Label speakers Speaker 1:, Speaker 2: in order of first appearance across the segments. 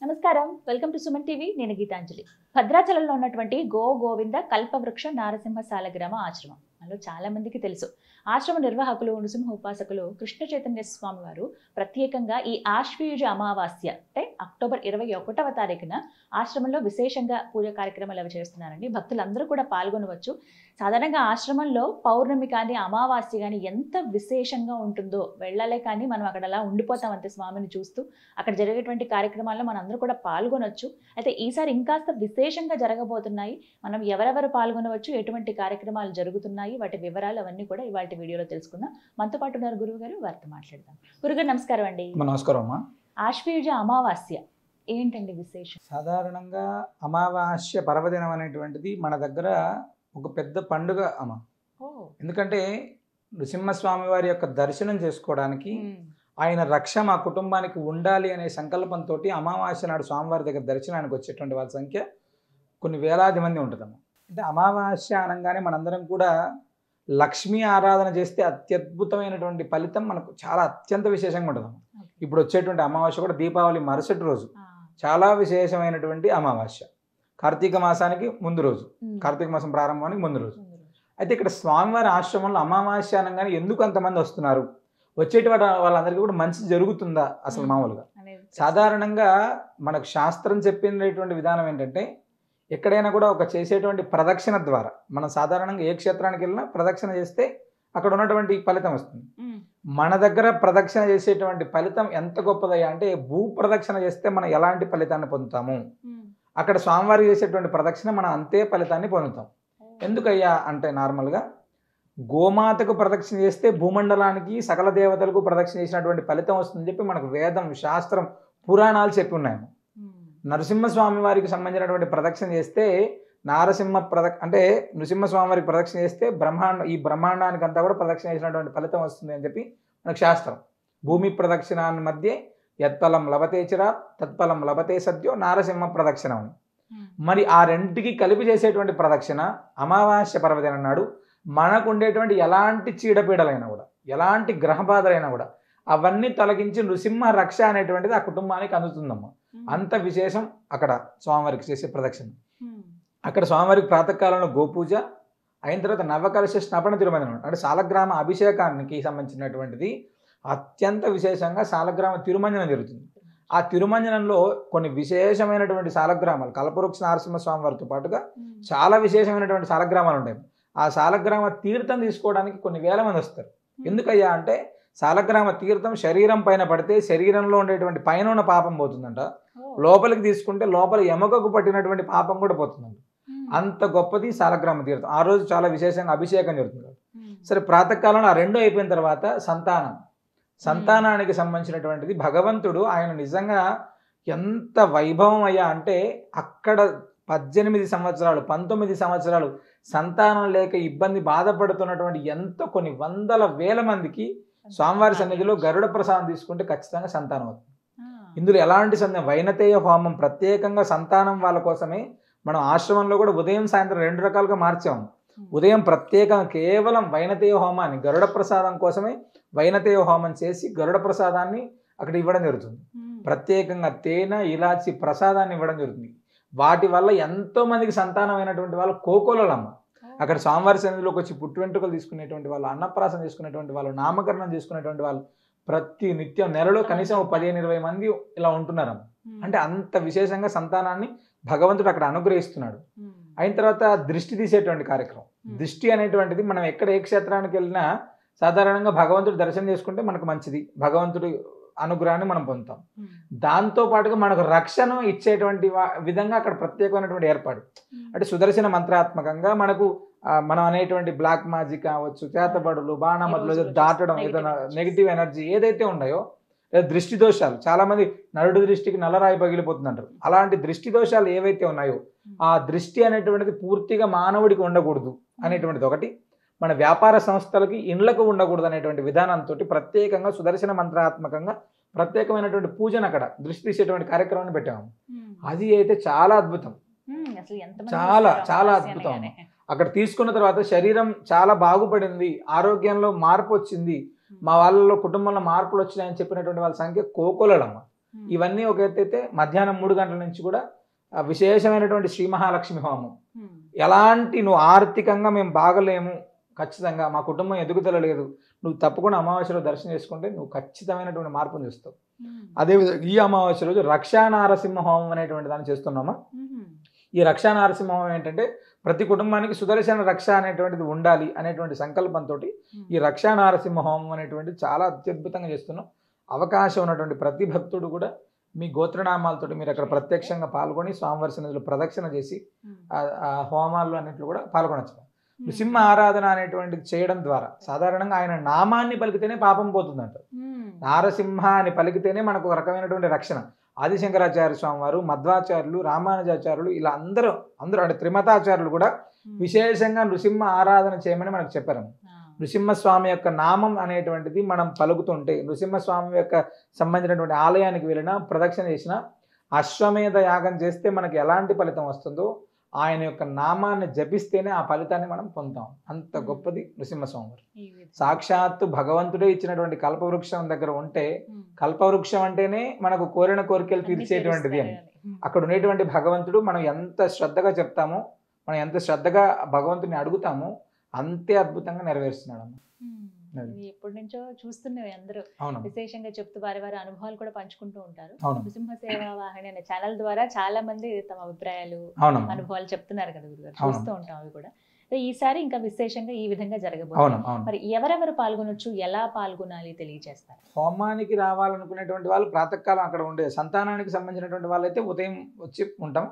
Speaker 1: నమస్కారం, welcome to Suman TV. నేను గీతాంజలి. భద్రాచలంలో ఉన్నటువంటి గోవింద కల్పవృక్ష నారసింహ సాలగ్రామ ఆశ్రమం మనలో చాలా మందికి తెలుసు. ఆశ్రమ నిర్వాహకులు నృసింహ ఉపాసకులు కృష్ణ చైతన్య స్వామి వారు ప్రత్యేకంగా ఈ ఆశ్వయుజ అమావాస్య అంటే అక్టోబర్ 21వ తారీఖున ఆశ్రమంలో విశేషంగా పూజ కార్యక్రమాలు అవి చేస్తున్నారండి. భక్తులందరూ కూడా పాల్గొనవచ్చు. సాధారణంగా ఆశ్రమంలో పౌర్ణమి కానీ అమావాస్య కానీ ఎంత విశేషంగా ఉంటుందో వెళ్ళాలే కానీ మనం అక్కడ అలా ఉండిపోతాం అంతే, స్వామిని చూస్తూ అక్కడ జరిగేటువంటి కార్యక్రమాల్లో మనం అందరూ కూడా పాల్గొనవచ్చు. అయితే ఈసారి ఇంకాస్త విశేషంగా జరగబోతున్నాయి. మనం ఎవరెవరు పాల్గొనవచ్చు, ఎటువంటి కార్యక్రమాలు జరుగుతున్నాయి, వాటి వివరాలు అవన్నీ కూడా ఇవాళ వీడియోలో తెలుసుకుందాం. మనతో పాటు ఉన్నారు గురువు గారు, వారితో మాట్లాడదాం. గురుగారు నమస్కారం అండి.
Speaker 2: నమస్కారం అమ్మా.
Speaker 1: ఆశ్వయుజ అమావాస్య ఏంటండి విశేషం?
Speaker 2: సాధారణంగా అమావాస్య పర్వదినం అనేటువంటిది మన దగ్గర ఒక పెద్ద పండుగ అమ్మ. ఎందుకంటే నృసింహస్వామి వారి యొక్క దర్శనం చేసుకోవడానికి ఆయన రక్ష మా కుటుంబానికి ఉండాలి అనే సంకల్పంతో అమావాస్య నాడు స్వామివారి దగ్గర దర్శనానికి వచ్చేటువంటి వాళ్ళ సంఖ్య కొన్ని వేలాది మంది ఉంటుందమ్మా. అంటే అమావాస్య అనగానే మనందరం కూడా లక్ష్మీ ఆరాధన చేస్తే అత్యద్భుతమైనటువంటి ఫలితం మనకు చాలా అత్యంత విశేషంగా ఉంటుందమ్మా. ఇప్పుడు వచ్చేటువంటి అమావాస్య కూడా దీపావళి మరుసటి రోజు చాలా విశేషమైనటువంటి అమావాస్య. కార్తీక మాసానికి ముందు రోజు, కార్తీక మాసం ప్రారంభానికి ముందు రోజు. అయితే ఇక్కడ స్వామివారి ఆశ్రమంలో అమావాస్య అనగానే ఎందుకు అంతమంది వస్తున్నారు, వచ్చేటువంటి వాళ్ళందరికీ కూడా మంచి జరుగుతుందా? అసలు మామూలుగా సాధారణంగా మనకు శాస్త్రం చెప్పినటువంటి విధానం ఏంటంటే ఎక్కడైనా కూడా ఒక చేసేటువంటి ప్రదక్షిణ ద్వారా మనం సాధారణంగా ఏ క్షేత్రానికి వెళ్ళినా ప్రదక్షిణ చేస్తే అక్కడ ఉన్నటువంటి ఫలితం వస్తుంది. మన దగ్గర ప్రదక్షిణ చేసేటువంటి ఫలితం ఎంత గొప్పదయ్యా అంటే భూ ప్రదక్షిణ చేస్తే మనం ఎలాంటి ఫలితాన్ని పొందుతాము, అక్కడ స్వామివారికి చేసేటువంటి ప్రదక్షిణ మనం అంతే ఫలితాన్ని పొందుతాం. ఎందుకయ్యా అంటే నార్మల్గా గోమాతకు ప్రదక్షిణ చేస్తే భూమండలానికి సకల దేవతలకు ప్రదక్షిణ చేసినటువంటి ఫలితం వస్తుందని చెప్పి మనకు వేదం, శాస్త్రం, పురాణాలు చెప్పి ఉన్నాయి. నరసింహస్వామి వారికి సంబంధించినటువంటి ప్రదక్షిణ చేస్తే అంటే నృసింహస్వామి వారికి ప్రదక్షిణ చేస్తే ఈ బ్రహ్మాండానికి అంతా కూడా ప్రదక్షిణ చేసినటువంటి ఫలితం వస్తుంది అని చెప్పి మనకు శాస్త్రం. భూమి ప్రదక్షిణాన్ని మధ్య యత్ఫలం లభతే చిరా తత్ఫలం లభతే సద్యో నారసింహ ప్రదక్షిణం అని. మరి ఆ రెంటికి కలిపి చేసేటువంటి ప్రదక్షిణ అమావాస్య పర్వదినం నాడు మనకు ఉండేటువంటి ఎలాంటి చీడపీడలైనా కూడా, ఎలాంటి గ్రహబాధలైనా కూడా అవన్నీ తొలగించి నృసింహ రక్ష అనేటువంటిది ఆ కుటుంబానికి అందుతుందమ్మా. అంత విశేషం అక్కడ స్వామివారికి చేసే ప్రదక్షిణ. అక్కడ స్వామివారికి ప్రాతకాలంలో గోపూజ అయిన తర్వాత నవకలశ స్నపన తిరుమంజనం అంటే సాలగ్రామ అభిషేకానికి సంబంధించినటువంటిది అత్యంత విశేషంగా సాలగ్రామ తిరుమంజనం జరుగుతుంది. ఆ తిరుమంజనంలో కొన్ని విశేషమైనటువంటి సాలగ్రామాలు కల్పవృక్ష నరసింహ స్వామి వారితో పాటుగా చాలా విశేషమైనటువంటి సాలగ్రామాలు ఉంటాయి. ఆ సాలగ్రామ తీర్థం తీసుకోవడానికి కొన్ని వేల మంది వస్తారు. ఎందుకయ్యా అంటే సాలగ్రామ తీర్థం శరీరం పైన పడితే శరీరంలో ఉండేటువంటి పైన ఉన్న పాపం పోతుందంట, లోపలికి తీసుకుంటే లోపల ఎముకకు పట్టినటువంటి పాపం కూడా పోతుందంట. అంత గొప్పది సాలగ్రామ తీర్థం. ఆ రోజు చాలా విశేషంగా అభిషేకం జరుగుతుంది. సరే, ప్రాతకాలంలో ఆ రెండు అయిపోయిన తర్వాత సంతానానికి సంబంధించినటువంటిది భగవంతుడు ఆయన నిజంగా ఎంత వైభవం అయ్యా అంటే అక్కడ 18 సంవత్సరాలు 19 సంవత్సరాలు సంతానం లేక ఇబ్బంది బాధపడుతున్నటువంటి కొన్ని వందల వేల మందికి స్వామివారి సన్నిధిలో గరుడ ప్రసాదం తీసుకుంటే ఖచ్చితంగా సంతానం అవుతుంది. ఇందులో ఎలాంటి సందేహం, వైనతేయ హోమం ప్రత్యేకంగా సంతానం వాళ్ళ కోసమే మనం ఆశ్రమంలో కూడా ఉదయం సాయంత్రం 2 రకాలుగా మార్చాము. ఉదయం ప్రత్యేకంగా కేవలం వైనతేయ హోమాన్ని గరుడ ప్రసాదం కోసమే వైనతేయ హోమం చేసి గరుడ ప్రసాదాన్ని అక్కడ ఇవ్వడం జరుగుతుంది. ప్రత్యేకంగా తేనె ఇలాచి ప్రసాదాన్ని ఇవ్వడం జరుగుతుంది. వాటి వల్ల ఎంతో మందికి సంతానమైనటువంటి వాళ్ళు కోకోలమ్మ అక్కడ స్వామివారి సన్నిధిలోకి వచ్చి పుట్టు వెంట్రుకలు తీసుకునేటువంటి వాళ్ళు, అన్నప్రాసం తీసుకునేటువంటి వాళ్ళు, నామకరణం చేసుకునేటువంటి వాళ్ళు ప్రతి నిత్యం నెలలో కనీసం 15-20 మంది ఇలా ఉంటున్నారమ్మ. అంటే అంత విశేషంగా సంతానాన్ని భగవంతుడు అక్కడ అనుగ్రహిస్తున్నాడు. అయిన తర్వాత దృష్టి తీసేటువంటి కార్యక్రమం. దృష్టి అనేటువంటిది మనం ఎక్కడ ఏ క్షేత్రానికి వెళ్ళినా సాధారణంగా భగవంతుడు దర్శనం చేసుకుంటే మనకు మంచిది, భగవంతుడి అనుగ్రహాన్ని మనం పొందుతాం. దాంతో పాటుగా మనకు రక్షణ ఇచ్చేటువంటి విధంగా అక్కడ ప్రత్యేకమైనటువంటి ఏర్పాటు. అంటే సుదర్శన మంత్రాత్మకంగా మనకు మనం అనేటువంటి బ్లాక్ మ్యాజిక్ కావచ్చు, చేతబడులు, బాణమతులు దాటడం, ఏదైనా నెగిటివ్ ఎనర్జీ ఏదైతే ఉన్నాయో, లేదా దృష్టి దోషాలు, చాలా మంది నరుడు దృష్టికి నల్లరాయి పగిలిపోతుంది అంటారు. అలాంటి దృష్టి దోషాలు ఏవైతే ఉన్నాయో ఆ దృష్టి అనేటువంటిది పూర్తిగా మానవుడికి ఉండకూడదు అనేటువంటిది ఒకటి. మన వ్యాపార సంస్థలకి ఇండ్లకు ఉండకూడదు అనేటువంటి విధానంతో ప్రత్యేకంగా సుదర్శన మంత్రాత్మకంగా ప్రత్యేకమైనటువంటి పూజను అక్కడ దృష్టి తీసేటువంటి కార్యక్రమాన్ని పెట్టాము. అది అయితే చాలా అద్భుతం, చాలా చాలా అద్భుతం. అక్కడ తీసుకున్న తర్వాత శరీరం చాలా బాగుపడింది, ఆరోగ్యంలో మార్పు వచ్చింది, మా వాళ్ళలో కుటుంబంలో మార్పులు వచ్చినాయని చెప్పినటువంటి వాళ్ళ సంఖ్య కోకొలడమ్మ. ఇవన్నీ ఒక ఎత్తైతే మధ్యాహ్నం 3 గంటల నుంచి కూడా విశేషమైనటువంటి శ్రీ మహాలక్ష్మి హోమం. ఎలాంటి నువ్వు ఆర్థికంగా మేము బాగలేము, ఖచ్చితంగా మా కుటుంబం ఎదుగుదల లేదు, నువ్వు తప్పకుండా అమావాస్యలో దర్శనం చేసుకుంటే నువ్వు ఖచ్చితమైనటువంటి మార్పును చూస్తావు. అదేవిధంగా ఈ అమావాస్య రోజు రక్షా నారసింహ హోమం అనేటువంటి దాన్ని చేస్తున్నామా. ఈ రక్షా నారసింహ హోమం ఏంటంటే ప్రతి కుటుంబానికి సుదర్శన రక్ష అనేటువంటిది ఉండాలి అనేటువంటి సంకల్పంతో ఈ రక్షా నారసింహ హోమం అనేటువంటిది చాలా అత్యద్భుతంగా చేస్తున్నాం. అవకాశం ఉన్నటువంటి ప్రతి భక్తుడు కూడా మీ గోత్రనామాలతో మీరు అక్కడ ప్రత్యక్షంగా పాల్గొని స్వామివారి సన్నిధిలో ప్రదక్షిణ చేసి ఆ హోమాల్లో అన్నింటిలో కూడా పాల్గొనవచ్చు. నృసింహ ఆరాధన అనేటువంటిది చేయడం ద్వారా సాధారణంగా ఆయన నామాన్ని పలికితేనే పాపం పోతుందంట. నారసింహ అని పలికితేనే మనకు ఒక రకమైనటువంటి రక్షణ. ఆదిశంకరాచార్య స్వామి వారు, మధ్వాచార్యులు, రామానుజాచార్యులు ఇలా అందరూ అంటే త్రిమతాచార్యులు కూడా విశేషంగా నృసింహ ఆరాధన చేయమని మనకు చెప్పారు. నృసింహస్వామి యొక్క నామం అనేటువంటిది మనం పలుకుతుంటే, నృసింహస్వామి యొక్క సంబంధించినటువంటి ఆలయానికి వెళ్ళినా ప్రదక్షిణ చేసినా, అశ్వమేధ యాగం చేస్తే మనకి ఎలాంటి ఫలితం వస్తుందో ఆయన యొక్క నామాన్ని జపిస్తేనే ఆ ఫలితాన్ని మనం పొందుతాం. అంత గొప్పది నృసింహస్వామి వారు. సాక్షాత్తు భగవంతుడే ఇచ్చినటువంటి కల్పవృక్షం దగ్గర ఉంటే, కల్పవృక్షం అంటేనే మనకు కోరిన కోరికలు తీర్చేటువంటిది అని. అక్కడ ఉండేటువంటి భగవంతుడు మనం ఎంత శ్రద్ధగా చెప్తామో, మనం ఎంత శ్రద్ధగా భగవంతుని అడుగుతామో అంతే అద్భుతంగా నెరవేరుస్తున్నాడు.
Speaker 1: ఎప్పటి నుంచో చూస్తున్నవి అందరూ విశేషంగా చెప్తూ వారి వారి అనుభవాలు కూడా పంచుకుంటూ ఉంటారు. నృసింహ సేవా వాహిని అనే ఛానల్ ద్వారా చాలా మంది తమ అభిప్రాయాలు, అనుభవాలు చెప్తున్నారు కదా గురుగారు, చూస్తూ ఉంటాం అవి కూడా. ఈసారి ఇంకా విశేషంగా ఈ విధంగా జరగబోతుంది. మరి ఎవరెవరు పాల్గొనొచ్చు, ఎలా పాల్గొనాలి తెలియజేస్తారు.
Speaker 2: హోమానికి రావాలనుకునేటువంటి వాళ్ళు ప్రాతకాలం అక్కడ ఉండే, సంతానానికి సంబంధించినటువంటి వాళ్ళైతే ఉదయం వచ్చి ఉంటాం,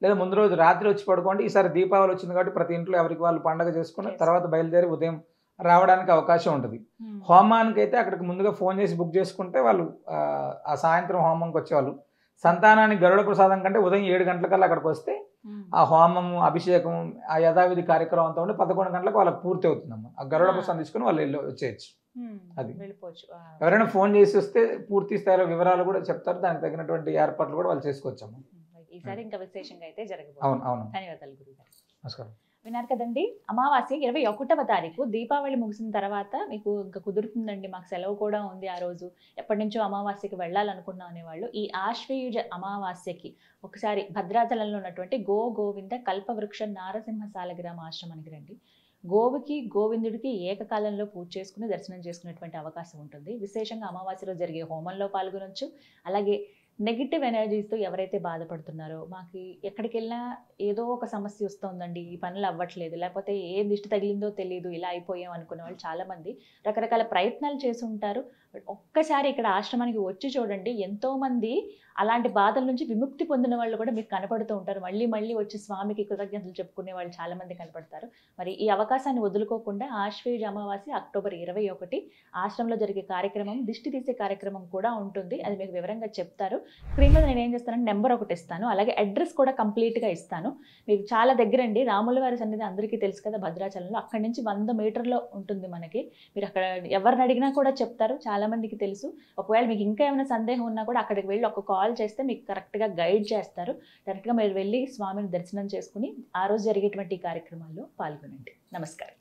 Speaker 2: లేదా ముందు రోజు రాత్రి వచ్చి పడుకోండి. ఈసారి దీపావళి వచ్చింది కాబట్టి ప్రతి ఇంట్లో ఎవరికి వాళ్ళు పండుగ చేసుకుని తర్వాత బయలుదేరి ఉదయం రావడానికి అవకాశం ఉంటుంది. హోమానికి అయితే అక్కడికి ముందుగా ఫోన్ చేసి బుక్ చేసుకుంటే వాళ్ళు ఆ సాయంత్రం హోమంకి వచ్చేవాళ్ళు. సంతానానికి గరుడ ప్రసాదం కంటే ఉదయం 7 గంటలకల్లా అక్కడికి వస్తే ఆ హోమము, అభిషేకం, ఆ యథావిధి కార్యక్రమం అంతా ఉండి 11 గంటలకు వాళ్ళకి పూర్తి అవుతుందమ్మా. ఆ గరుడ ప్రసాదం తీసుకుని వాళ్ళు వచ్చేయచ్చు. అది ఎవరైనా ఫోన్ చేసి వస్తే పూర్తి స్థాయిలో వివరాలు కూడా చెప్తారు, దానికి తగినటువంటి ఏర్పాట్లు కూడా వాళ్ళు చేసుకోవచ్చమ్మా.
Speaker 1: ఈసారి ఇంకా విశేషంగా అయితే జరగబోతుంది.
Speaker 2: అవును అవును.
Speaker 1: ధన్యవాదాలు గురుగారు.
Speaker 2: నమస్కారం.
Speaker 1: విన్నారు కదండి, అమావాస్య 21వ తారీఖు దీపావళి ముగిసిన తర్వాత మీకు ఇంకా కుదురుతుందండి, మాకు సెలవు కూడా ఉంది ఆ రోజు, ఎప్పటి నుంచో అమావాస్యకి వెళ్ళాలనుకున్నాం అనేవాళ్ళు ఈ ఆశ్వయుజ అమావాస్యకి ఒకసారి భద్రాచలంలో ఉన్నటువంటి గోవింద కల్పవృక్ష నారసింహ సాలగ్రామ ఆశ్రమానికి రండి. గోవుకి గోవిందుడికి ఏకకాలంలో పూజ చేసుకుని దర్శనం చేసుకునేటువంటి అవకాశం ఉంటుంది. విశేషంగా అమావాస్యలో జరిగే హోమంలో పాల్గొనొచ్చు. అలాగే నెగిటివ్ ఎనర్జీస్తో ఎవరైతే బాధపడుతున్నారో, మాకు ఎక్కడికి వెళ్ళినా ఏదో ఒక సమస్య వస్తుందండి, ఈ పనులు అవ్వట్లేదు, లేకపోతే ఏ దిష్టి తగిలిందో తెలియదు, ఇలా అయిపోయాం అనుకునే వాళ్ళు చాలామంది రకరకాల ప్రయత్నాలు చేసి ఉంటారు. ఒక్కసారి ఇక్కడ ఆశ్రమానికి వచ్చి చూడండి, ఎంతోమంది అలాంటి బాధల నుంచి విముక్తి పొందిన వాళ్ళు కూడా మీకు కనపడుతూ ఉంటారు. మళ్ళీ మళ్ళీ వచ్చి స్వామికి కృతజ్ఞతలు చెప్పుకునే వాళ్ళు చాలామంది కనపడతారు. మరి ఈ అవకాశాన్ని వదులుకోకుండా ఆశ్వయుజ అమావాస్య అక్టోబర్ 21 ఆశ్రమంలో జరిగే కార్యక్రమం, దిష్టి తీసే కార్యక్రమం కూడా ఉంటుంది. అది మీకు వివరంగా చెప్తారు. స్క్రీన్ మీద నేను ఏం చేస్తానంటే నెంబర్ ఒకటి ఇస్తాను, అలాగే అడ్రస్ కూడా కంప్లీట్గా ఇస్తాను. మీకు చాలా దగ్గరండి, రాముల వారి సన్నిధి అందరికీ తెలుసు కదా భద్రాచలంలో, అక్కడి నుంచి 100 మీటర్లో ఉంటుంది మనకి. మీరు అక్కడ ఎవరిని అడిగినా కూడా చెప్తారు, చాలామందికి తెలుసు. ఒకవేళ మీకు ఇంకా ఏమైనా సందేహం ఉన్నా కూడా అక్కడికి వెళ్ళి ఒక కాల్ చేస్తే మీకు కరెక్ట్గా గైడ్ చేస్తారు. డైరెక్ట్గా మీరు వెళ్ళి స్వామిని దర్శనం చేసుకుని ఆ రోజు జరిగేటువంటి కార్యక్రమాల్లో పాల్గొనండి. నమస్కారం.